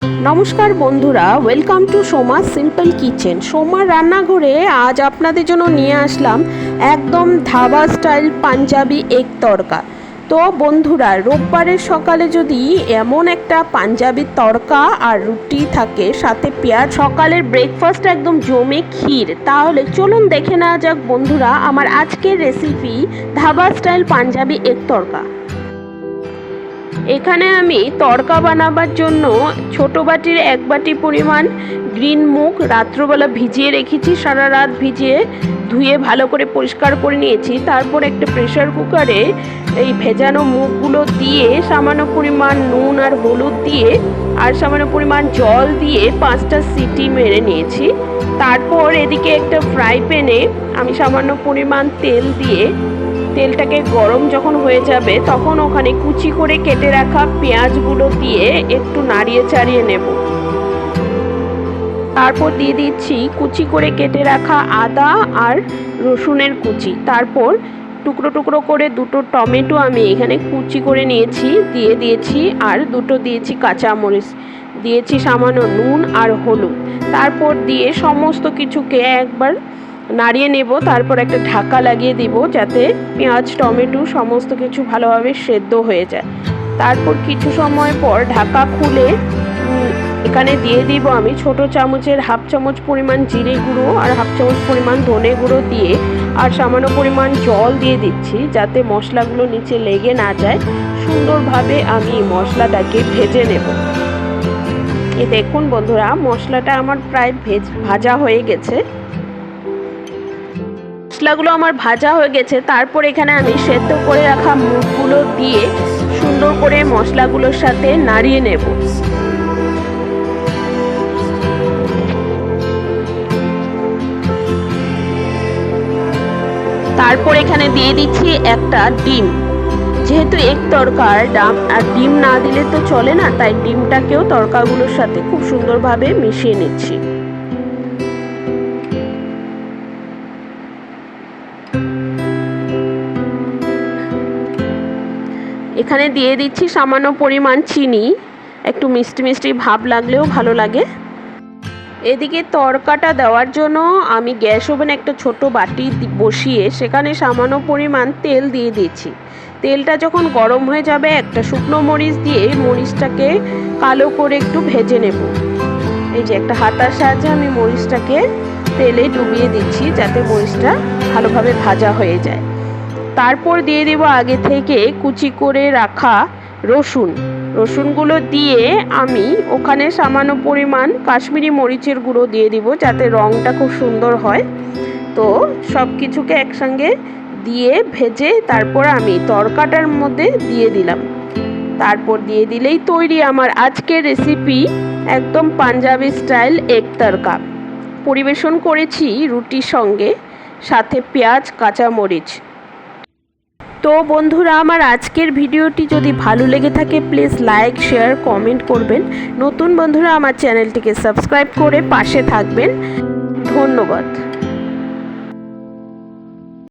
নমস্কার বন্ধুরা, welcome to Soma simple kitchen. সোমার রান্নাঘরে আজ আপনাদের জন্য নিয়ে আসলাম একদম ধাবা স্টাইল পাঞ্জাবি এগ তড়কা। তো বন্ধুরা, রোববারের সকালে যদি এমন একটা পাঞ্জাবি তড়কা আর রুটি থাকে, সাথে পেঁয়াজ, সকালের ব্রেকফাস্ট একদম জমে ক্ষীর, তাহলে চলুন দেখে নেওয়া যাক বন্ধুরা আমার আজকের recipe dhaba style Punjabi egg tadka. এখানে আমি তড়কা বানাবার জন্য ছোট বাটির 1 বাটি পরিমাণ গ্রিন মুগ রাত্রবেলা ভিজিয়ে রেখেছি, সারা রাত ভিজিয়ে ধুয়ে ভালো করে পরিষ্কার করে নিয়েছি। তারপর একটা প্রেসার কুকারে এই ভেজানো মুগগুলো দিয়ে সামান্য পরিমাণ নুন আর হলুদ দিয়ে আর সামান্য পরিমাণ জল দিয়ে 5টা সিটি মেরে নিয়েছি। তারপর এদিকে একটা ফ্রাই প্যানে আমি সামান্য পরিমাণ তেল দিয়ে তেলটাকে গরম যখন হয়ে যাবে তখন ওখানে কুচি করে কেটে রাখা পেঁয়াজগুলো দিয়ে একটু নাড়িয়ে চাড়িয়ে নেব। তারপর দিয়ে দিচ্ছি কুচি করে কেটে রাখা আদা আর রসুনের কুচি। তারপর টুকরো টুকরো করে 2টো টমেটো আমি এখানে কুচি করে নিয়েছি, দিয়ে দিয়েছি। আর 2টো দিয়েছি কাঁচামরিচ, দিয়েছি সামান্য নুন আর হলুদ। তারপর দিয়ে সমস্ত কিছুকে একবার নাড়িয়ে নেব। তারপর একটা ঢাকা লাগিয়ে দিব যাতে পেঁয়াজ টমেটো সমস্ত কিছু ভালোভাবে সেদ্ধ হয়ে যায়। তারপর কিছু সময় পর ঢাকা খুলে এখানে দিয়ে দিব আমি ছোট চামচের 1/2 চামচ পরিমাণ জিরে গুঁড়ো আর 1/2 চামচ পরিমাণ ধনে গুঁড়ো দিয়ে আর সামান্য পরিমাণ জল দিয়ে দিচ্ছি যাতে মশলাগুলো নিচে লেগে না যায়। সুন্দরভাবে আমি মশলাটাকে ভেজে নেব। এই দেখুন বন্ধুরা, মশলাটা আমার প্রায় ভাজা হয়ে গেছে। মশলাগুলো আমার ভাজা হয়ে গেছে। তারপর এখানে আমি সেদ্ধ করে রাখা মুগগুলো দিয়ে সুন্দর করে মশলাগুলোর সাথে নাড়িয়ে নেব। তারপর এখানে দিয়ে দিচ্ছি একটা ডিম। যেহেতু এগ তড়কার আর ডিম না দিলে তো চলে না, তাই ডিমটাকেও তড়কাগুলোর সাথে খুব সুন্দরভাবে মিশিয়ে নিচ্ছি। এখানে দিয়ে দিচ্ছি সামান্য পরিমাণ চিনি, একটু মিষ্টি মিষ্টি ভাব লাগলেও ভালো লাগে। এদিকে তড়কাটা দেওয়ার জন্য আমি গ্যাস ওভেনে একটা ছোট বাটি বসিয়ে সেখানে সামান্য পরিমাণ তেল দিয়ে দিচ্ছি। তেলটা যখন গরম হয়ে যাবে একটা শুকনো মরিচ দিয়ে মরিচটাকে কালো করে একটু ভেজে নেব। এই যে একটা হাতার সাহায্যে আমি মরিচটাকে তেলে ডুবিয়ে দিচ্ছি যাতে মরিচটা ভালোভাবে ভাজা হয়ে যায়। তারপর দিয়ে দেব আগে থেকে কুচি করে রাখা রসুনগুলো দিয়ে আমি ওখানে সামান্য পরিমাণ কাশ্মীরি মরিচের গুঁড়ো দিয়ে দিব যাতে রঙটা খুব সুন্দর হয়। তো সব কিছুকে একসঙ্গে দিয়ে ভেজে তারপর আমি তড়কাটার মধ্যে দিয়ে দিলাম। তারপর দিয়ে দিলেই তৈরি আমার আজকের রেসিপি একদম পাঞ্জাবি স্টাইল এগ তড়কা। পরিবেশন করেছি রুটির সঙ্গে, সাথে পেঁয়াজ কাঁচামরিচ। তো বন্ধুরা, আমার আজকের ভিডিওটি যদি ভালো লেগে থাকে প্লিজ লাইক শেয়ার কমেন্ট করবেন। নতুন বন্ধুরা আমার চ্যানেলটিকে সাবস্ক্রাইব করে পাশে থাকবেন। ধন্যবাদ।